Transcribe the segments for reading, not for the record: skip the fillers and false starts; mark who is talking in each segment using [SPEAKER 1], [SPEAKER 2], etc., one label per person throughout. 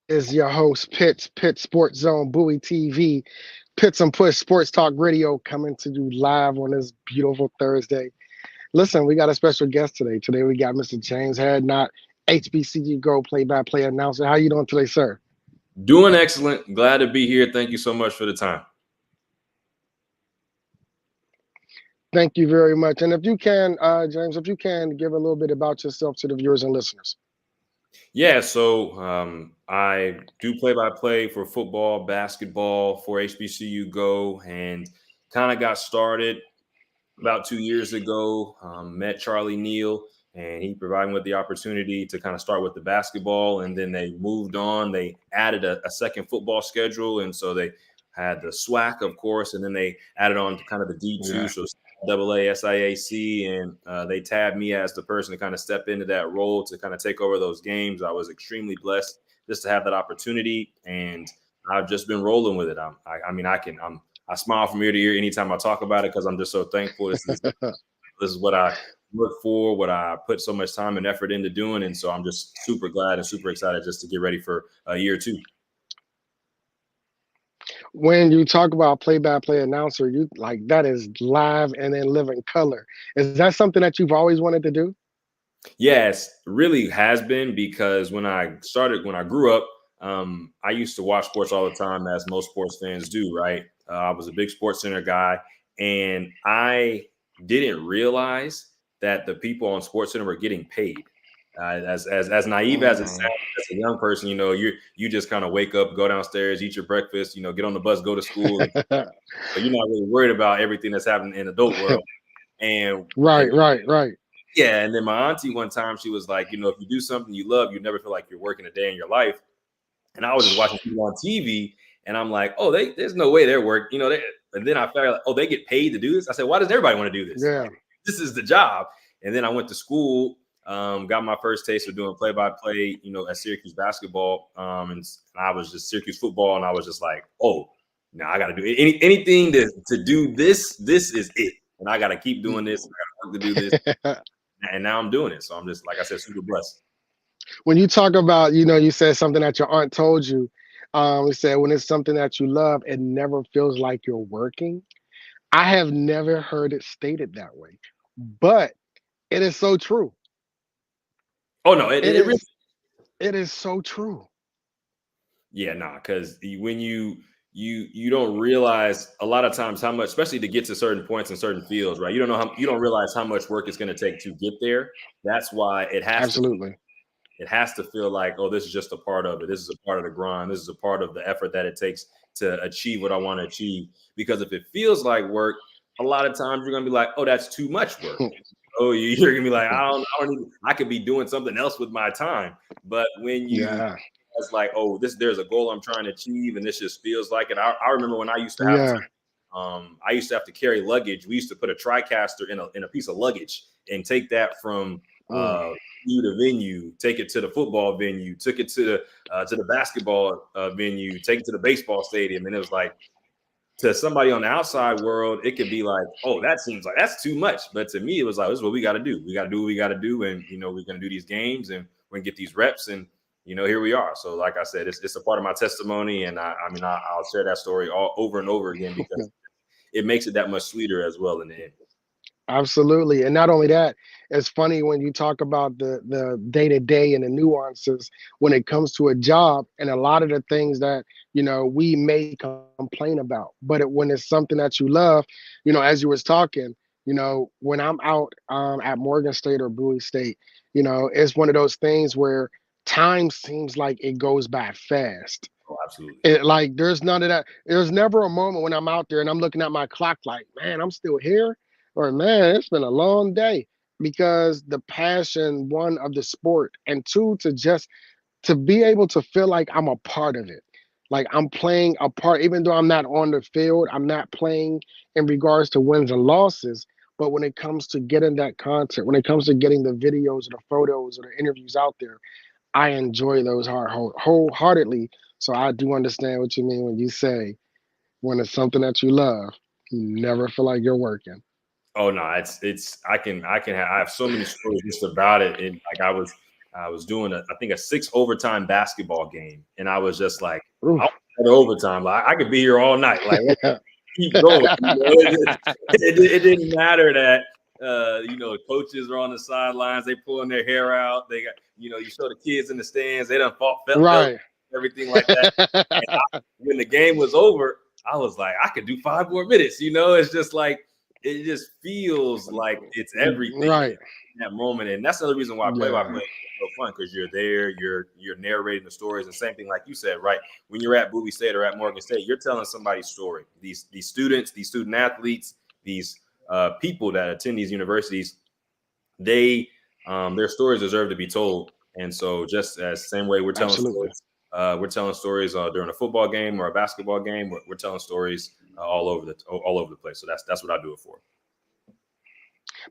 [SPEAKER 1] is your host, Pitt Sports Zone, Bowie TV, Pitts and Push Sports Talk Radio coming to you live on this beautiful Thursday. Listen, we got a special guest today. Today we got Mr. James Hadnot, HBCU Go play-by-play announcer. How you doing today, sir?
[SPEAKER 2] Doing excellent. Glad to be here. Thank you so much for the time.
[SPEAKER 1] Thank you very much. And if you can, James, if you can give a little bit about yourself to the viewers and listeners.
[SPEAKER 2] Yeah, so I do play-by-play for football, basketball for HBCU Go, and kind of got started about 2 years ago. Met Charlie Neal, and he provided me with the opportunity to kind of start with the basketball, and then they moved on. They added a second football schedule, and so they had the SWAC, of course, and then they added on to kind of the D2,
[SPEAKER 1] Yeah.
[SPEAKER 2] so CIAA, SIAC, and they tabbed me as the person to kind of step into that role to kind of take over those games. I was extremely blessed just to have that opportunity, and I've just been rolling with it. I smile from ear to ear anytime I talk about it because I'm just so thankful. This is what I look for, what I put so much time and effort into doing, and so I'm just super glad and super excited just to get ready for a year two.
[SPEAKER 1] When you talk about play-by-play announcer, you like that is live and in living color. Is that something that you've always wanted to do?
[SPEAKER 2] Yes, really has been because when I grew up, I used to watch sports all the time, as most sports fans do, right? I was a big Sports Center guy, and I didn't realize that the people on Sports Center were getting paid. As naive as it
[SPEAKER 1] Mm.
[SPEAKER 2] sounds, as a young person, you just kind of wake up, go downstairs, eat your breakfast, get on the bus, go to school. So you're not really worried about everything that's happening in the adult world. And
[SPEAKER 1] Right.
[SPEAKER 2] yeah, and then my auntie one time, she was like, if you do something you love, you never feel like you're working a day in your life. And I was just watching people on TV, and I'm like, oh, there's no way they're working, and then I felt like, oh, they get paid to do this. I said, why does everybody want to do this?
[SPEAKER 1] Yeah.
[SPEAKER 2] Like, this is the job. And then I went to school, got my first taste of doing play-by-play, at Syracuse basketball, and I was just Syracuse football, and I was just like, oh, now I got to do anything to do this. This is it, and I got to keep doing this. I got to work to do this. And now I'm doing it. So I'm just, like I said, super blessed.
[SPEAKER 1] When you talk about, you said something that your aunt told you. You said when it's something that you love, it never feels like you're working. I have never heard it stated that way, but it is so true.
[SPEAKER 2] Oh, no,
[SPEAKER 1] It
[SPEAKER 2] it really,
[SPEAKER 1] is. It is so true.
[SPEAKER 2] yeah, nah, because when you don't realize a lot of times how much, especially to get to certain points in certain fields, right? You don't realize how much work it's going to take to get there. That's why
[SPEAKER 1] Absolutely.
[SPEAKER 2] it has to feel like, oh, this is just a part of it. This is a part of the grind. This is a part of the effort that it takes to achieve what I want to achieve. Because if it feels like work, a lot of times you're gonna be like, oh, that's too much work. Oh, you're gonna be like, I could be doing something else with my time. But when you
[SPEAKER 1] Yeah.
[SPEAKER 2] it's like, oh, there's a goal I'm trying to achieve, and this just feels like it. I remember when
[SPEAKER 1] Yeah.
[SPEAKER 2] I used to have to carry luggage. We used to put a TriCaster in a piece of luggage and take that from
[SPEAKER 1] Mm.
[SPEAKER 2] venue to venue, take it to the football venue, took it to the basketball venue, take it to the baseball stadium, and it was like, to somebody on the outside world, it could be like, oh, that seems like that's too much. But to me, it was like, this is what we got to do. We got to do what we got to do, and we're gonna do these games, and we're gonna get these reps, and here we are. So, like I said, it's a part of my testimony, and I'll share that story all over and over again because it makes it that much sweeter as well in the end.
[SPEAKER 1] Absolutely. And not only that, it's funny when you talk about the day-to-day and the nuances when it comes to a job and a lot of the things that, we may complain about. But when it's something that you love, as you was talking, when I'm out at Morgan State or Bowie State, it's one of those things where time seems like it goes by fast.
[SPEAKER 2] Oh, absolutely.
[SPEAKER 1] Like there's none of that. There's never a moment when I'm out there and I'm looking at my clock like, man, I'm still here, or man, it's been a long day. Because the passion, one, of the sport, and two, to be able to feel like I'm a part of it. Like I'm playing a part, even though I'm not on the field, I'm not playing in regards to wins and losses. But when it comes to getting that content, when it comes to getting the videos or the photos or the interviews out there, I enjoy those wholeheartedly. So I do understand what you mean when you say when it's something that you love, you never feel like you're working.
[SPEAKER 2] Oh no, it's I have so many stories just about it. And like I was doing I think a 6 overtime basketball game, and I was just like, I
[SPEAKER 1] Oof.
[SPEAKER 2] want overtime. Like, I could be here all night. Like, let's keep going. It didn't matter that coaches are on the sidelines, they pulling their hair out. They got, you show the kids in the stands, they done felt
[SPEAKER 1] Right.
[SPEAKER 2] everything like that. And when the game was over, I was like, I could do 5 more minutes. It's just like, it just feels like it's everything
[SPEAKER 1] Right.
[SPEAKER 2] in that moment. And that's another reason why play-by-play
[SPEAKER 1] Yeah.
[SPEAKER 2] is so fun, because you're there, you're narrating the stories. And same thing like you said, right? When you're at Bowie State or at Morgan State, you're telling somebody's story. These students, these student athletes, these people that attend these universities, they their stories deserve to be told. And so just as same way we're telling
[SPEAKER 1] Absolutely.
[SPEAKER 2] stories during a football game or a basketball game, we're telling stories all over the place. So that's what I do it for.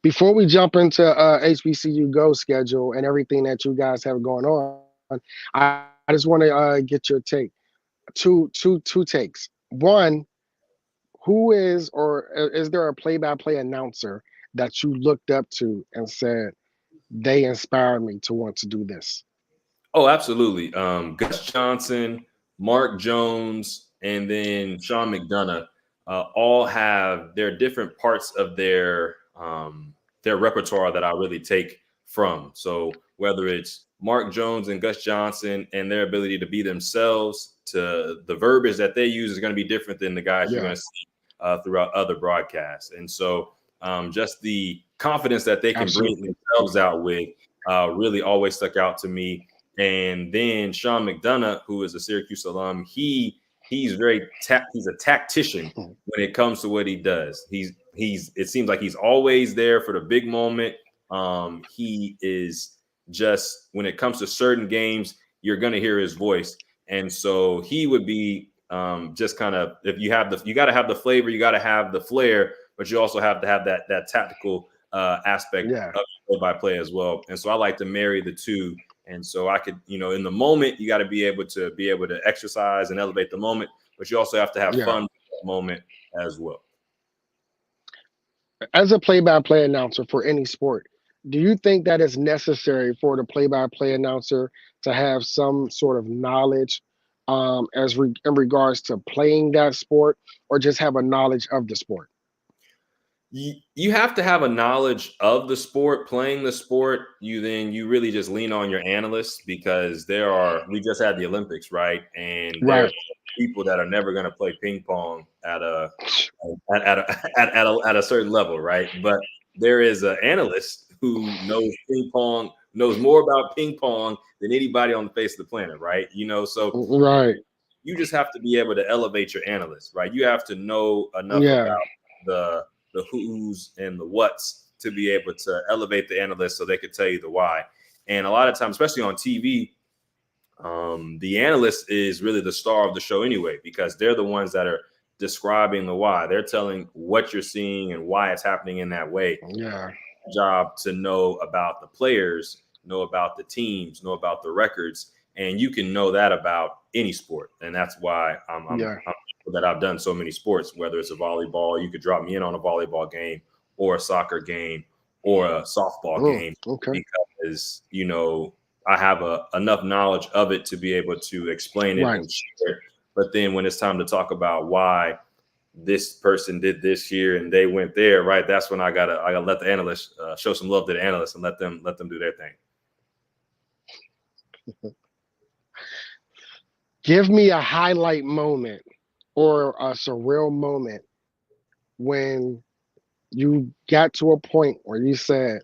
[SPEAKER 1] Before we jump into HBCU Go schedule and everything that you guys have going on, I just want to get your take. Two takes. One, who is or is there a play-by-play announcer that you looked up to and said they inspired me to want to do this?
[SPEAKER 2] Oh, absolutely. Gus Johnson, Mark Jones, and then Sean McDonough all have their different parts of their repertoire that I really take from. So whether it's Mark Jones and Gus Johnson and their ability to be themselves, to the verbiage that they use is going to be different than the guys you're
[SPEAKER 1] Yeah,
[SPEAKER 2] going to see throughout other broadcasts. And so just the confidence that they can bring
[SPEAKER 1] absolutely.
[SPEAKER 2] themselves out with really always stuck out to me. And then Sean McDonough, who is a Syracuse alum, he's he's a tactician when it comes to what he does. It seems like he's always there for the big moment. He is just, when it comes to certain games, you're going to hear his voice. And so he would be just kind of, if you got to have the flavor, you got to have the flair, but you also have to have that tactical aspect
[SPEAKER 1] Yeah,
[SPEAKER 2] of play-by-play as well. And so I like to marry the two. And so I could, in the moment, you got to be able to exercise and elevate the moment, but you also have to have
[SPEAKER 1] yeah.
[SPEAKER 2] fun with that moment as well.
[SPEAKER 1] As a play-by-play announcer for any sport, do you think that it's necessary for the play-by-play announcer to have some sort of knowledge in regards to playing that sport, or just have a knowledge of the sport?
[SPEAKER 2] You have to have a knowledge of the sport, playing the sport. You really just lean on your analysts, because we just had the Olympics, right? And there's
[SPEAKER 1] Right.
[SPEAKER 2] people that are never going to play ping pong at a certain level, right? But there is an analyst who knows more about ping pong than anybody on the face of the planet, right? So
[SPEAKER 1] Right.
[SPEAKER 2] you just have to be able to elevate your analysts, right? You have to know enough
[SPEAKER 1] Yeah.
[SPEAKER 2] about the who's and the what's to be able to elevate the analyst so they could tell you the why. And a lot of times, especially on TV, the analyst is really the star of the show anyway, because they're the ones that are describing the why. They're telling what you're seeing and why it's happening in that way.
[SPEAKER 1] Yeah.
[SPEAKER 2] Job to know about the players, know about the teams, know about the records, and you can know that about any sport. And that's why I'm
[SPEAKER 1] Yeah.
[SPEAKER 2] that I've done so many sports. Whether it's a volleyball, you could drop me in on a volleyball game, or a soccer game, or a softball game,
[SPEAKER 1] Okay.
[SPEAKER 2] because I have enough knowledge of it to be able to explain it
[SPEAKER 1] Right.
[SPEAKER 2] and share it. But then when it's time to talk about why this person did this here and they went there, right? That's when I gotta let the analysts show some love to the analysts and let them do their thing.
[SPEAKER 1] Give me a highlight moment or a surreal moment when you got to a point where you said,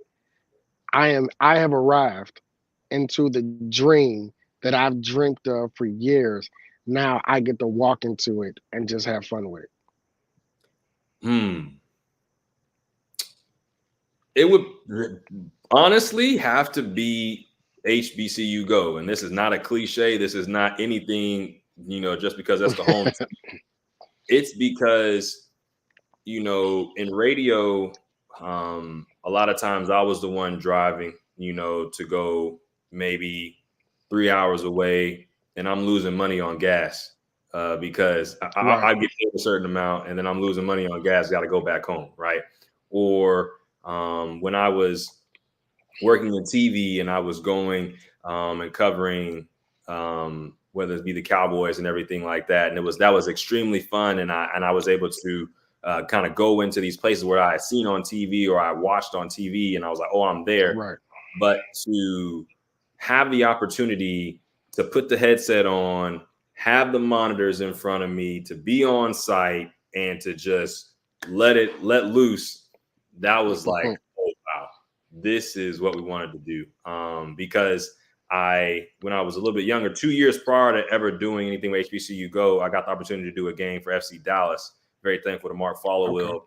[SPEAKER 1] I have arrived into the dream that I've dreamt of for years. Now I get to walk into it and just have fun with
[SPEAKER 2] Hmm. It would honestly have to be HBCU Go. And this is not a cliche. This is not anything, just because that's the home.
[SPEAKER 1] it.
[SPEAKER 2] It's because, in radio, a lot of times I was the one driving, to go maybe 3 hours away, and I'm losing money on gas because
[SPEAKER 1] Right.
[SPEAKER 2] I get paid a certain amount, and then I'm losing money on gas. Got to go back home, right? Or when I was working in TV and I was going and covering whether it be the Cowboys and everything like that. And that was extremely fun. And I was able to kind of go into these places where I had seen on TV or I watched on TV, and I was like, oh, I'm there.
[SPEAKER 1] Right.
[SPEAKER 2] But to have the opportunity to put the headset on, have the monitors in front of me, to be on site, and to just let loose, that was like, oh wow, this is what we wanted to do. Because when I was a little bit younger, 2 years prior to ever doing anything with HBCU Go, I got the opportunity to do a game for FC Dallas. Very thankful to Mark Followill,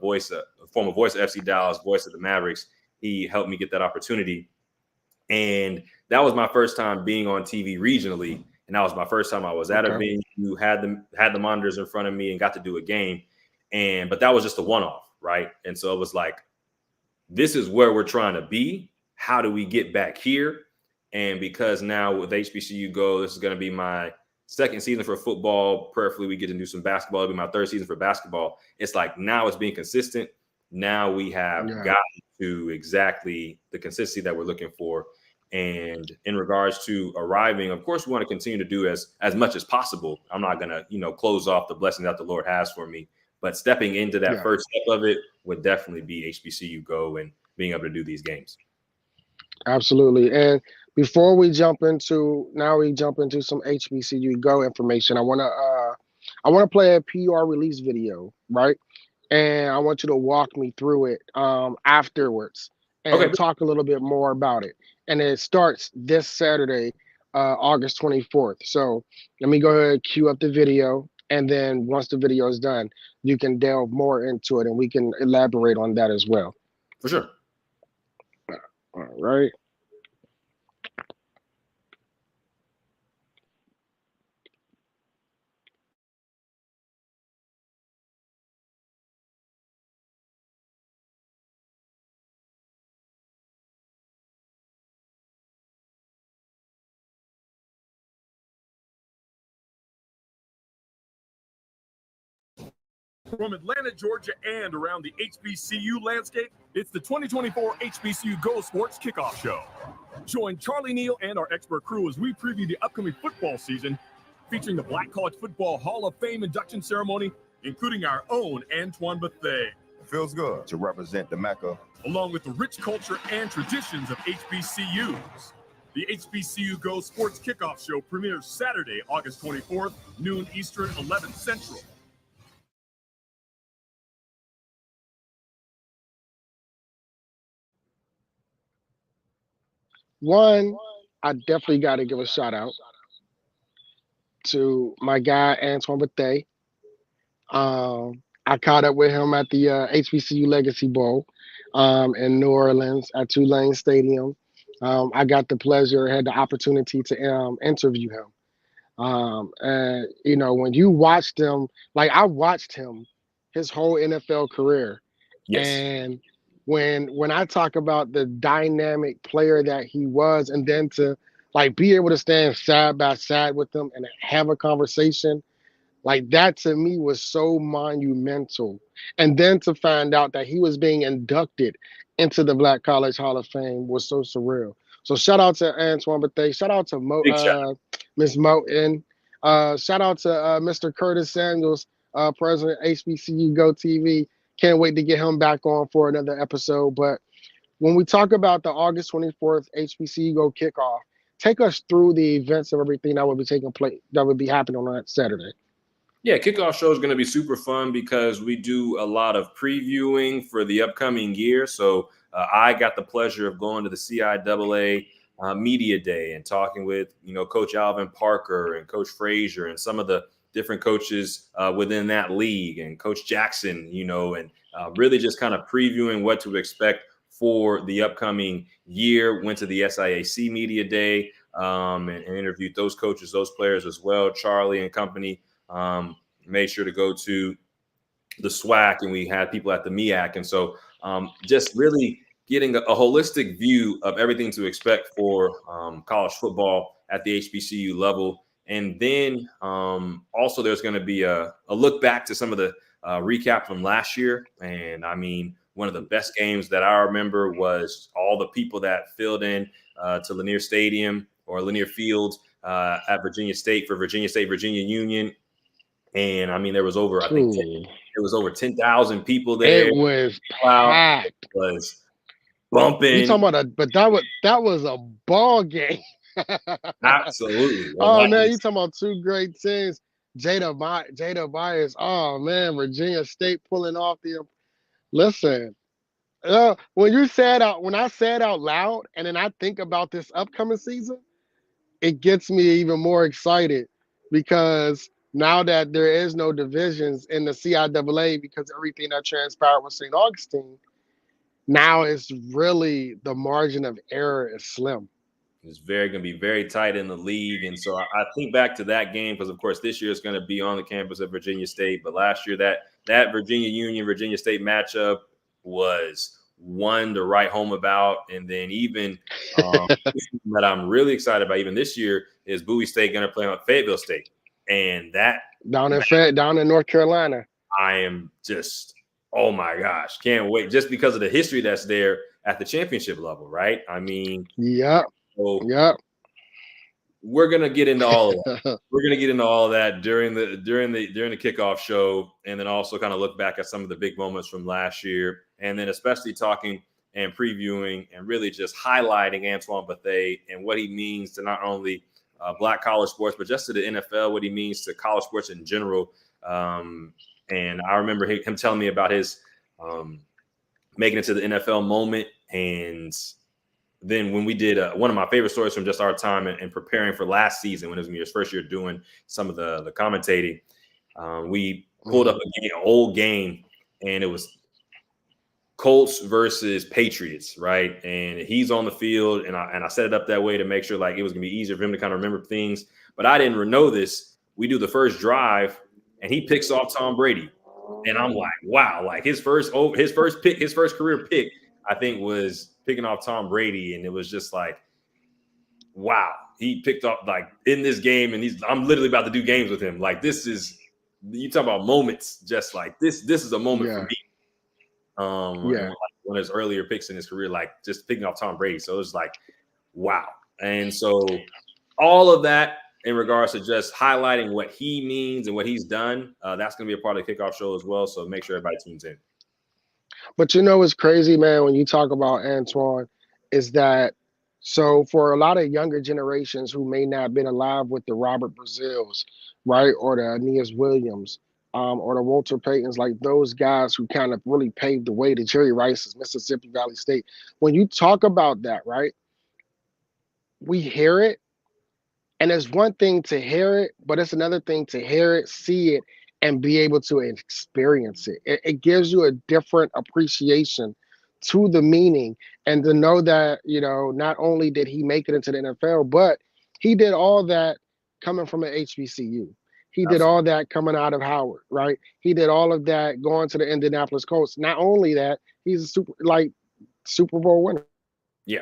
[SPEAKER 2] former voice of FC Dallas, voice of the Mavericks. He helped me get that opportunity. And that was my first time being on TV regionally. And that was my first time I was at a venue, had the monitors in front of me and got to do a game. But that was just a one-off, right? And so it was like, this is where we're trying to be. How do we get back here? And because now with HBCU Go, this is going to be my second season for football. Prayerfully, we get to do some basketball. It'll be my third season for basketball. It's like now it's being consistent. Now we have gotten to exactly the consistency that we're looking for. And in regards to arriving, of course, we want to continue to do as much as possible. I'm not going to, close off the blessing that the Lord has for me. But stepping into that first step of it would definitely be HBCU Go and being able to do these games.
[SPEAKER 1] Absolutely. And before we jump into some HBCU Go information, I want to play a PR release video, right? And I want you to walk me through it afterwards and talk a little bit more about it. And it starts this Saturday, August 24th. So let me go ahead and cue up the video. And then once the video is done, you can delve more into it and we can elaborate on that as well.
[SPEAKER 2] For sure.
[SPEAKER 1] All right.
[SPEAKER 3] From Atlanta, Georgia, and around the HBCU landscape, it's the 2024 HBCU Go Sports Kickoff Show. Join Charlie Neal and our expert crew as we preview the upcoming football season, featuring the Black College Football Hall of Fame induction ceremony, including our own Antoine Bethea.
[SPEAKER 4] It feels good to represent the Mecca,
[SPEAKER 3] along with the rich culture and traditions of HBCUs. The HBCU Go Sports Kickoff Show premieres Saturday, August 24th, noon Eastern, 11 Central.
[SPEAKER 1] One, I definitely got to give a shout out to my guy, Antoine Bethea. I caught up with him at the HBCU Legacy Bowl in New Orleans at Tulane Stadium. I got the pleasure, had the opportunity to interview him. And, when you watched him, like I watched him his whole NFL career.
[SPEAKER 2] Yes.
[SPEAKER 1] And when I talk about the dynamic player that he was, and then to like be able to stand side by side with him and have a conversation, like that to me was so monumental. And then to find out that he was being inducted into the Black College Hall of Fame was so surreal. So shout out to Antoine Bethea, shout out to Miss Moten, shout out to Mr. Curtis Samuels, President HBCU Go TV. Can't wait to get him back on for another episode. But when we talk about the August 24th HBCU Go kickoff, take us through the events of everything that will be taking place, that will be happening on that Saturday.
[SPEAKER 2] Yeah, kickoff show is going to be super fun because we do a lot of previewing for the upcoming year. So I got the pleasure of going to the CIAA Media Day and talking with, Coach Alvin Parker and Coach Frazier and some of the different coaches within that league and Coach Jackson, and really just kind of previewing what to expect for the upcoming year. Went to the SIAC Media Day and interviewed those coaches, those players as well, Charlie and company. Made sure to go to the SWAC, and we had people at the MEAC. And so just really getting a holistic view of everything to expect for college football at the HBCU level. And then also there's going to be a look back to some of the recap from last year. And I mean, one of the best games that I remember was all the people that filled in to Lanier Stadium or Lanier Field at Virginia State for Virginia State, Virginia Union. And I mean, there was over, I think, it was over 10,000 people there.
[SPEAKER 1] It was
[SPEAKER 2] Wow.
[SPEAKER 1] packed.
[SPEAKER 2] It was bumping.
[SPEAKER 1] You talking about but that was a ball game.
[SPEAKER 2] Absolutely.
[SPEAKER 1] Oh man, you talking about two great teams. Jada Bias. Oh man, Virginia State pulling off the. Listen, when I say it out loud, and then I think about this upcoming season, it gets me even more excited because now that there is no divisions in the CIAA because everything that transpired with St. Augustine, now it's really the margin of error is slim.
[SPEAKER 2] It's going to be very tight in the league. And so I think back to that game because, of course, this year it's going to be on the campus of Virginia State. But last year, that Virginia Union, Virginia State matchup was one to write home about. And then even that I'm really excited about even this year is Bowie State going to play on Fayetteville State. And that
[SPEAKER 1] down in North Carolina.
[SPEAKER 2] I am just, oh my gosh, can't wait just because of the history that's there at the championship level, right? I mean,
[SPEAKER 1] yeah.
[SPEAKER 2] So
[SPEAKER 1] yep.
[SPEAKER 2] We're gonna get into all of that. We're gonna get into all of that during the kickoff show, and then also kind of look back at some of the big moments from last year, and then especially talking and previewing and really just highlighting Antoine Bethea and what he means to not only Black college sports, but just to the NFL, what he means to college sports in general. And I remember him telling me about his making it to the NFL moment, and then when we did one of my favorite stories from just our time and preparing for last season, when it was his first year doing some of the commentating, we pulled up an old game, and it was Colts versus Patriots, right? And he's on the field, and I set it up that way to make sure like it was gonna be easier for him to kind of remember things. But I didn't know this. We do the first drive, and he picks off Tom Brady, and I'm like, wow, like his first career pick, I think was picking off Tom Brady, and it was just like, wow, he picked up like in this game, and I'm literally about to do games with him. Like this is, you talk about moments, just like this is a moment for me. Like one of his earlier picks in his career, like just picking off Tom Brady. So it was like, wow. And so all of that in regards to just highlighting what he means and what he's done, that's going to be a part of the kickoff show as well. So make sure everybody tunes in.
[SPEAKER 1] But you know what's crazy, man, when you talk about Antoine, is that so for a lot of younger generations who may not have been alive with the Robert Brazils, right, or the Aeneas Williams, or the Walter Paytons, like those guys who kind of really paved the way to Jerry Rice's, Mississippi Valley State. When you talk about that, right, we hear it, and it's one thing to hear it, but it's another thing to hear it, see it, and be able to experience it. It gives you a different appreciation to the meaning, and to know that, you know, not only did he make it into the NFL, but he did all that coming from an HBCU. He did all that coming out of Howard, right? He did all of that going to the Indianapolis Colts. Not only that, he's a Super Bowl winner.
[SPEAKER 2] Yeah.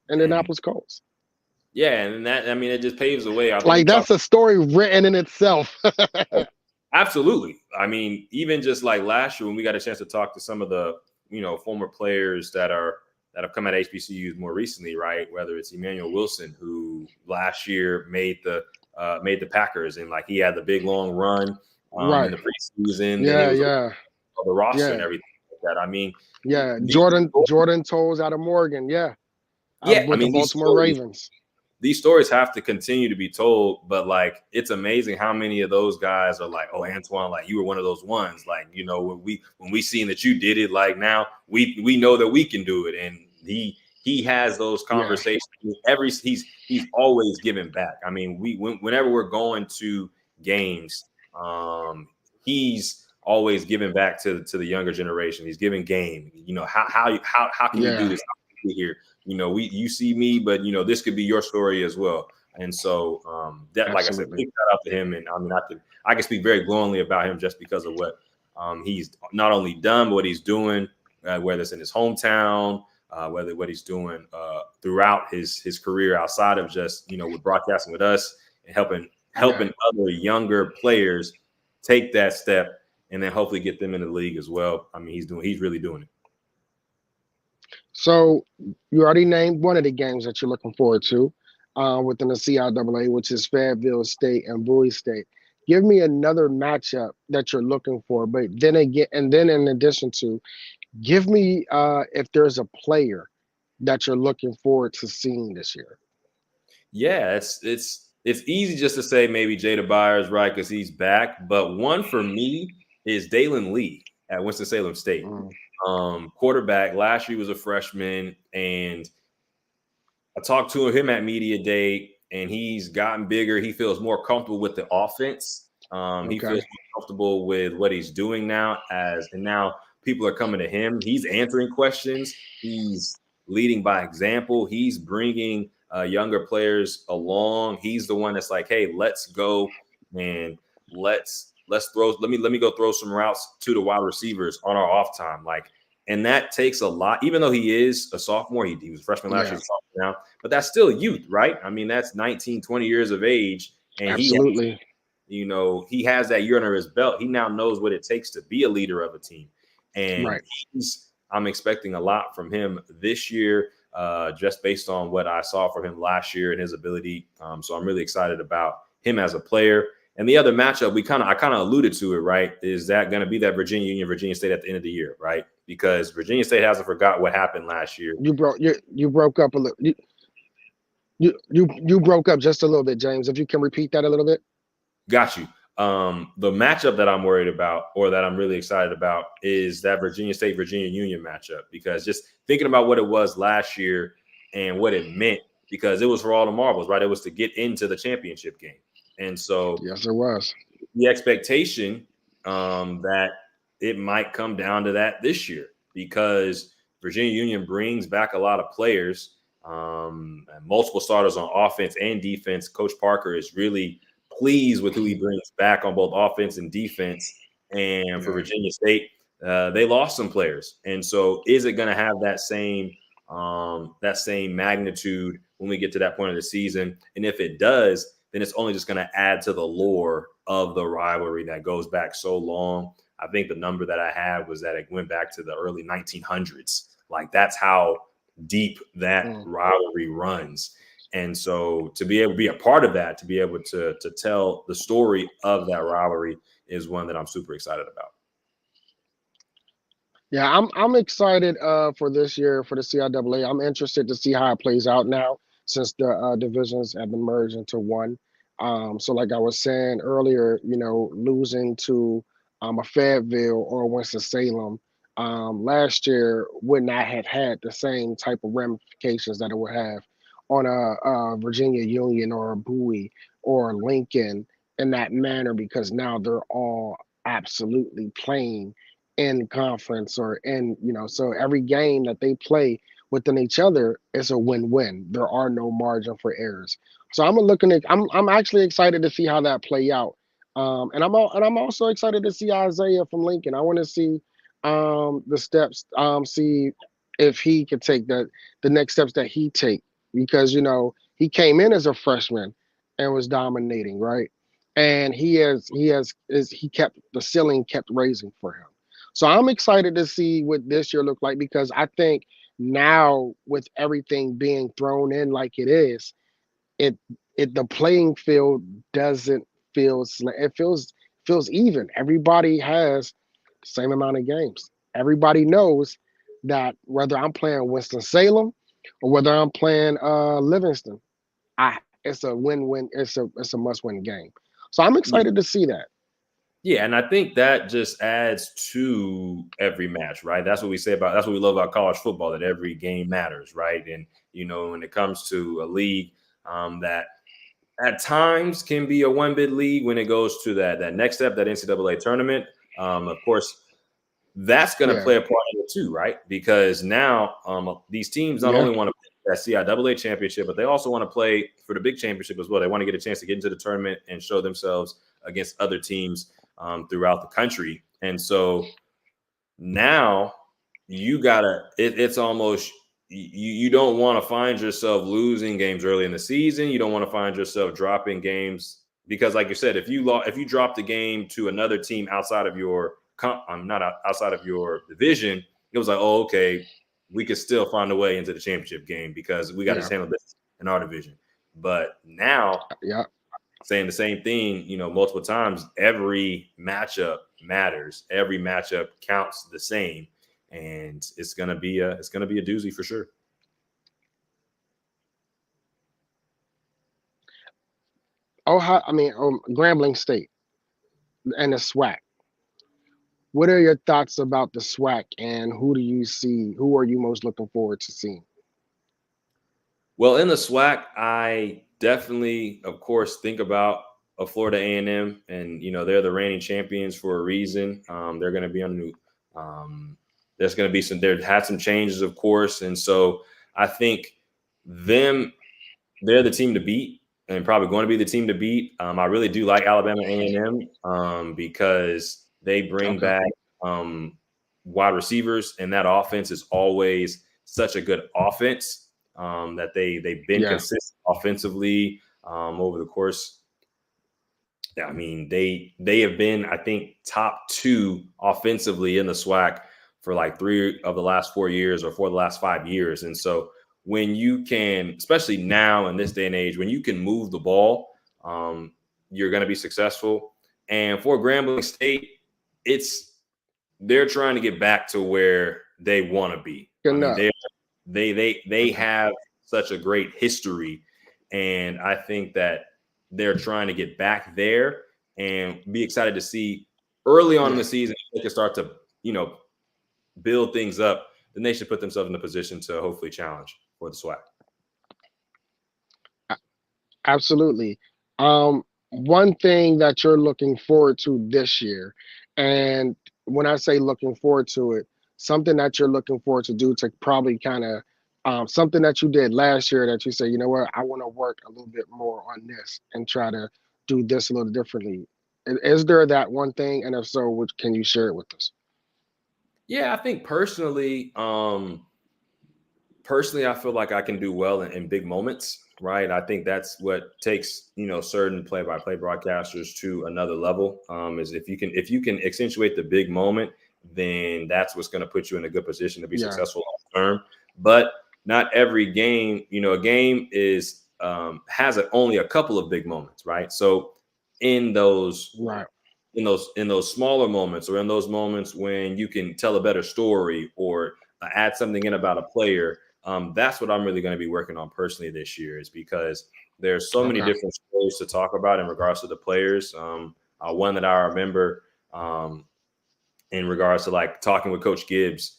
[SPEAKER 1] Indianapolis Colts.
[SPEAKER 2] Yeah, and that, I mean, it just paves the way.
[SPEAKER 1] Like that's a story written in itself.
[SPEAKER 2] Absolutely. I mean, even just like last year when we got a chance to talk to some of the, you know, former players that have come out of HBCUs more recently, right? Whether it's Emmanuel Wilson, who last year made the Packers, and like he had the big long run in the preseason. The roster and everything like that. I mean,
[SPEAKER 1] Jordan Toles out of Morgan, with the Baltimore Ravens.
[SPEAKER 2] These stories have to continue to be told, but like it's amazing how many of those guys are like, oh, Antoine, like you were one of those ones. Like, you know, when we seen that you did it, like now we know that we can do it. And he has those conversations. He's always giving back. I mean, whenever we're going to games, he's always giving back to the younger generation. He's giving game. You know, how can you do this? How can you here? You know, you see me, but you know, this could be your story as well. And so that, like I said, big shout out to him. And I mean, I can speak very glowingly about him just because of what he's not only done, but what he's doing, whether it's in his hometown, whether what he's doing throughout his career outside of just, you know, with broadcasting with us and helping other younger players take that step and then hopefully get them in the league as well. I mean, he's really doing it.
[SPEAKER 1] So you already named one of the games that you're looking forward to within the CIAA, which is Fayetteville State and Bowie State. Give me another matchup that you're looking for, but then again, and then in addition to, give me if there's a player that you're looking forward to seeing this year.
[SPEAKER 2] Yeah, it's easy just to say maybe Jada Byers, right? Because he's back. But one for me is Dalen Lee at Winston-Salem State.
[SPEAKER 1] Mm,
[SPEAKER 2] Quarterback. Last year he was a freshman, and I talked to him at media day, and he's gotten bigger. He feels more comfortable with the offense. He
[SPEAKER 1] okay.
[SPEAKER 2] feels more comfortable with what he's doing now. And now people are coming to him. He's answering questions. He's leading by example. He's bringing younger players along. He's the one that's like, hey, let's go and let's throw. Let me go throw some routes to the wide receivers on our off time. Like, and that takes a lot, even though he is a sophomore, he was a freshman last year, sophomore now, but that's still youth, right? I mean, that's 19, 20 years of age. And
[SPEAKER 1] Absolutely.
[SPEAKER 2] he has that year under his belt. He now knows what it takes to be a leader of a team. And
[SPEAKER 1] Right.
[SPEAKER 2] I'm expecting a lot from him this year, just based on what I saw from him last year and his ability. So I'm really excited about him as a player. And the other matchup, I kind of alluded to it, right? Is that going to be that Virginia Union, Virginia State at the end of the year, right? Because Virginia State hasn't forgot what happened last year.
[SPEAKER 1] You broke up a little. You broke up just a little bit, James. If you can repeat that a little bit.
[SPEAKER 2] Got you. The matchup that I'm worried about, or that I'm really excited about, is that Virginia State Virginia Union matchup. Because just thinking about what it was last year and what it meant, because it was for all the marbles, right? It was to get into the championship game. And so
[SPEAKER 1] Yes, it was.
[SPEAKER 2] the expectation that it might come down to that this year, because Virginia Union brings back a lot of players, and multiple starters on offense and defense. Coach Parker is really pleased with who he brings back on both offense and defense. And for Virginia State, they lost some players. And so is it going to have that same magnitude when we get to that point of the season? And if it does, then it's only just going to add to the lore of the rivalry that goes back so long. I think the number that I had was that it went back to the early 1900s. Like, that's how deep that rivalry runs. And so to be able to be a part of that, to be able to tell the story of that rivalry, is one that I'm super excited about.
[SPEAKER 1] Yeah, I'm excited for this year for the CIAA. I'm interested to see how it plays out now since the divisions have been merged into one. So like I was saying earlier, losing to a Fayetteville or Winston-Salem last year would not have had the same type of ramifications that it would have on a Virginia Union or a Bowie or Lincoln in that manner, because now they're all absolutely playing in conference or in, so every game that they play within each other is a win-win. There are no margin for errors. So I'm actually excited to see how that play out. And I'm also excited to see Isaiah from Lincoln. I want to see the steps, see if he could take the next steps that he take, because he came in as a freshman and was dominating, right? And he kept the ceiling kept raising for him. So I'm excited to see what this year look like, because I think now with everything being thrown in like it is, it the playing field doesn't it feels even. Everybody has the same amount of games. Everybody knows that whether I'm playing Winston-Salem or whether I'm playing Livingston, it's a win-win. It's a must-win game. So I'm excited to see that.
[SPEAKER 2] Yeah, and I think that just adds to every match, right? That's what we love about college football, that every game matters, right? And, when it comes to a league that at times can be a one-bid league, when it goes to that next step, that NCAA tournament, of course, that's going to play a part in it too, right? Because now these teams not only want to play that CIAA championship, but they also want to play for the big championship as well. They want to get a chance to get into the tournament and show themselves against other teams throughout the country. And so now it's almost, you don't want to find yourself losing games early in the season. You don't want to find yourself dropping games, because like you said, if you drop the game to another team outside of your not outside of your division, it was like, oh, okay, we could still find a way into the championship game because we got to
[SPEAKER 1] Yeah.
[SPEAKER 2] handle this in our division. But now,
[SPEAKER 1] Yeah.
[SPEAKER 2] saying the same thing, multiple times, every matchup matters. Every matchup counts the same, and it's gonna be a doozy for sure.
[SPEAKER 1] Grambling State and the SWAC. What are your thoughts about the SWAC, and who do you see? Who are you most looking forward to seeing?
[SPEAKER 2] Well, in the SWAC, I definitely, of course, think about a Florida A&M, and they're the reigning champions for a reason. They're going to be on a new. There's going to be some. There had some changes, of course, and so I think they're the team to beat, and probably going to be the team to beat. I really do like Alabama A&M because they bring
[SPEAKER 1] Okay.
[SPEAKER 2] back wide receivers, and that offense is always such a good offense. That they've been
[SPEAKER 1] Yeah.
[SPEAKER 2] consistent offensively over the course. I mean, they have been, I think, top 2 offensively in the SWAC for like 3 of the last 4 years or 4 of the last 5 years. And so when you can, especially now in this day and age, when you can move the ball, you're going to be successful. And for Grambling State, they're trying to get back to where they want to be.
[SPEAKER 1] Good
[SPEAKER 2] I mean,
[SPEAKER 1] enough.
[SPEAKER 2] they
[SPEAKER 1] Okay.
[SPEAKER 2] have such a great history, and I think that they're trying to get back there and be excited to see early on in
[SPEAKER 1] Yeah.
[SPEAKER 2] the season if they can start to build things up. Then they should put themselves in a position to hopefully challenge for the SWAC.
[SPEAKER 1] Absolutely. One thing that you're looking forward to this year, and when I say looking forward to it, something that you're looking forward to do to probably kind of something that you did last year that you say, you know what, I want to work a little bit more on this and try to do this a little differently. Is there that one thing? And if so, which can you share it with us?
[SPEAKER 2] Yeah, I think personally, I feel like I can do well in big moments, right? I think that's what takes, certain play-by-play broadcasters to another level. Is if you can accentuate the big moment, then that's what's going to put you in a good position to be
[SPEAKER 1] Yeah.
[SPEAKER 2] successful long term. But not every game, a game is has only a couple of big moments, right? So in those
[SPEAKER 1] Right.
[SPEAKER 2] in those smaller moments, or in those moments when you can tell a better story or add something in about a player, that's what I'm really going to be working on personally this year, is because there's so many
[SPEAKER 1] Okay.
[SPEAKER 2] different stories to talk about in regards to the players. One that I remember in regards to like talking with Coach Gibbs,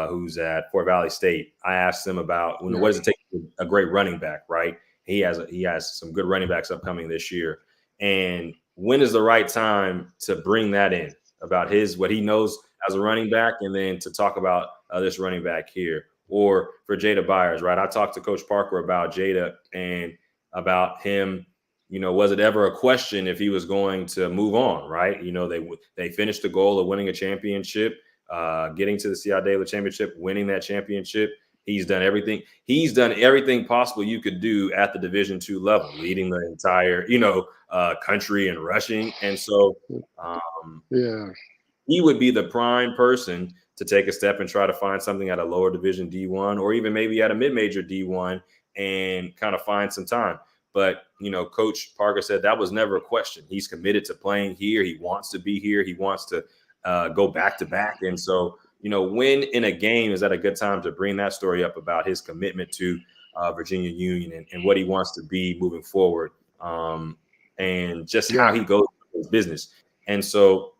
[SPEAKER 2] who's at Fort Valley State. I asked him about what
[SPEAKER 1] Yeah.
[SPEAKER 2] does it take a great running back, right? He has some good running backs upcoming this year, and when is the right time to bring that in about what he knows as a running back, and then to talk about this running back here, or for Jada Byers, right? I talked to Coach Parker about Jada and about him. Was it ever a question if he was going to move on, right? They finished the goal of winning a championship, getting to the CIAA championship, winning that championship. He's done everything. He's done everything possible you could do at the Division II level, leading the entire, country in rushing. And so
[SPEAKER 1] Yeah.
[SPEAKER 2] he would be the prime person to take a step and try to find something at a lower division D1, or even maybe at a mid-major D1, and kind of find some time. But, Coach Parker said that was never a question. He's committed to playing here. He wants to be here. He wants to go back to back. And so, when in a game is that a good time to bring that story up about his commitment to Virginia Union and what he wants to be moving forward, and just how
[SPEAKER 1] Yeah.
[SPEAKER 2] he goes with his business. And so,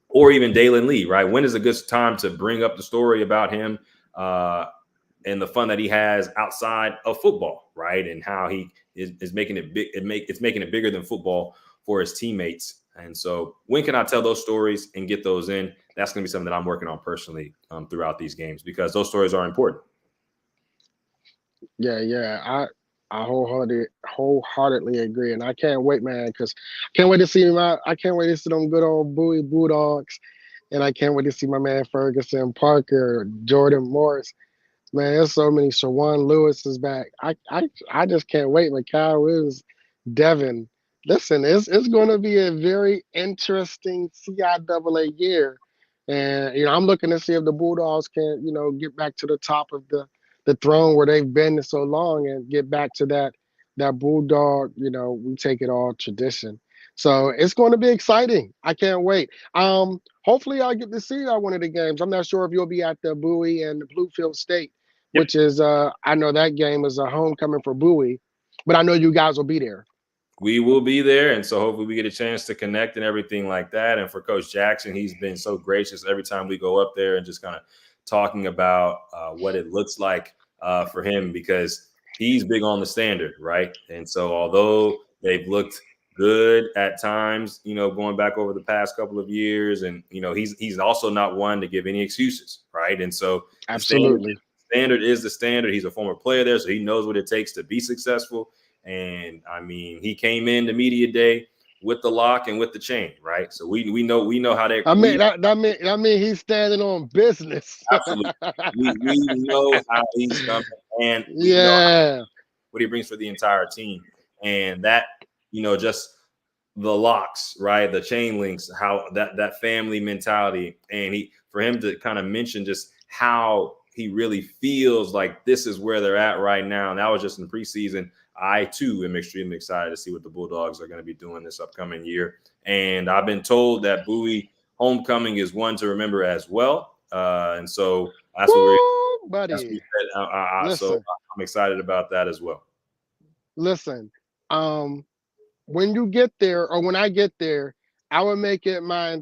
[SPEAKER 2] or even Dalen Lee, right? When is a good time to bring up the story about him and the fun that he has outside of football, right? And how he is making it big. It's making it bigger than football for his teammates. And so, when can I tell those stories and get those in? That's going to be something that I'm working on personally throughout these games, because those stories are important.
[SPEAKER 1] Yeah. Yeah. I wholeheartedly agree, and I can't wait, man, because I can't wait to see them good old Bowie Bulldogs, and I can't wait to see my man Ferguson Parker, Jordan Morris. Man, there's so many. Shawan Lewis is back. I just can't wait. Mikal Williams, Devin. Listen, it's going to be a very interesting CIAA year And I'm looking to see if the Bulldogs can, get back to the top of the throne where they've been so long and get back to that Bulldog, we take it all tradition. So it's going to be exciting. I can't wait. Hopefully I'll get to see one of the games. I'm not sure if you'll be at the Bowie and the Bluefield State,
[SPEAKER 2] Yep.
[SPEAKER 1] which is I know that game is a homecoming for Bowie, but I know you guys will be there.
[SPEAKER 2] We will be there, and so hopefully we get a chance to connect and everything like that. And for Coach Jackson, he's been so gracious every time we go up there and just kind of talking about what it looks like for him, because he's big on the standard, right? And so although they've looked good at times, going back over the past couple of years, and he's also not one to give any excuses, right? And so
[SPEAKER 1] Absolutely.
[SPEAKER 2] standard is the standard. He's a former player there, so he knows what it takes to be successful. And I mean, he came in to media day with the lock and with the chain, right? So we know how they.
[SPEAKER 1] I mean that mean he's standing on business.
[SPEAKER 2] Absolutely, we know how he's coming, and we
[SPEAKER 1] Yeah.
[SPEAKER 2] know what he brings for the entire team, and that just the locks, right? The chain links, how that family mentality, and for him to kind of mention just how he really feels like this is where they're at right now. And that was just in preseason. I too am extremely excited to see what the Bulldogs are going to be doing this upcoming year. And I've been told that Bowie homecoming is one to remember as well. And so that's what we said. So I'm excited about that as well.
[SPEAKER 1] Listen, when you get there, or when I get there, I will make it I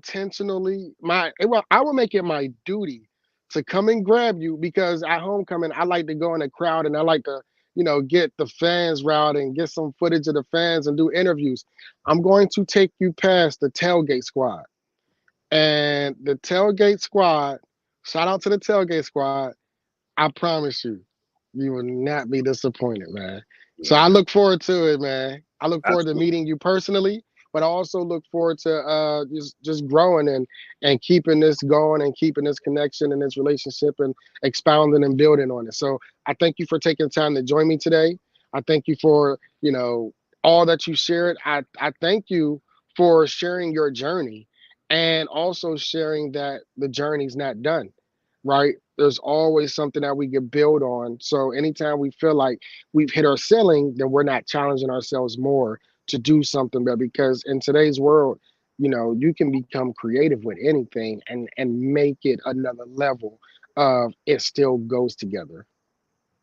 [SPEAKER 1] will make it my duty to come and grab you, because at homecoming I like to go in the crowd and I like to get the fans route and get some footage of the fans and do interviews. I'm going to take you past the tailgate squad, and the tailgate squad. Shout out to the tailgate squad. I promise you will not be disappointed, man. So I look forward to it, man. I look forward to meeting you personally, but I also look forward to just growing and keeping this going and keeping this connection and this relationship and expounding and building on it. So I thank you for taking time to join me today. I thank you for all that you shared. I thank you for sharing your journey, and also sharing that the journey's not done, right? There's always something that we can build on. So anytime we feel like we've hit our ceiling, then we're not challenging ourselves more to do something better. Because in today's world, you can become creative with anything and make it another level of it still goes together.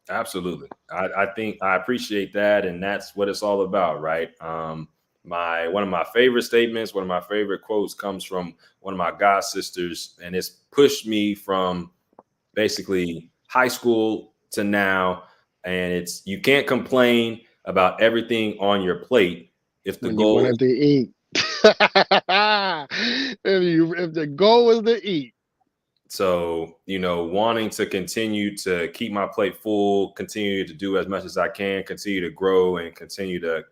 [SPEAKER 2] Absolutely. I think I appreciate that. And that's what it's all about, right? One of my favorite statements, one of my favorite quotes comes from one of my god sisters, and it's pushed me from basically high school to now. And it's, you can't complain about everything on your plate if the
[SPEAKER 1] When
[SPEAKER 2] goal
[SPEAKER 1] you wanted to eat. If the goal is to eat.
[SPEAKER 2] So, wanting to continue to keep my plate full, continue to do as much as I can, continue to grow, and continue to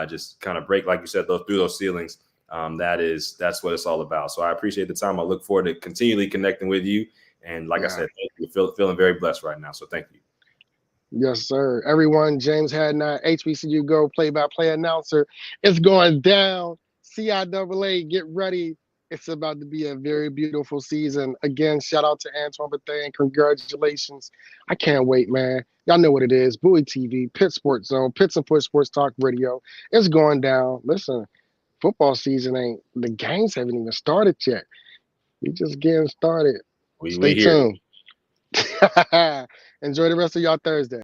[SPEAKER 2] just kind of break, like you said, through those ceilings. That's what it's all about. So I appreciate the time. I look forward to continually connecting with you. And like I said, thank you. Feeling very blessed right now. So thank you.
[SPEAKER 1] Yes, sir. Everyone, James Hadnot, HBCU Go play-by-play announcer. It's going down. CIAA, get ready. It's about to be a very beautiful season. Again, shout out to Antoine Bethea. Congratulations. I can't wait, man. Y'all know what it is. Bowie TV, Pitt Sports Zone, Pitts and Push Sports Talk Radio. It's going down. Listen, football season the games haven't even started yet. We just getting started. Stay tuned. Enjoy the rest of y'all Thursday.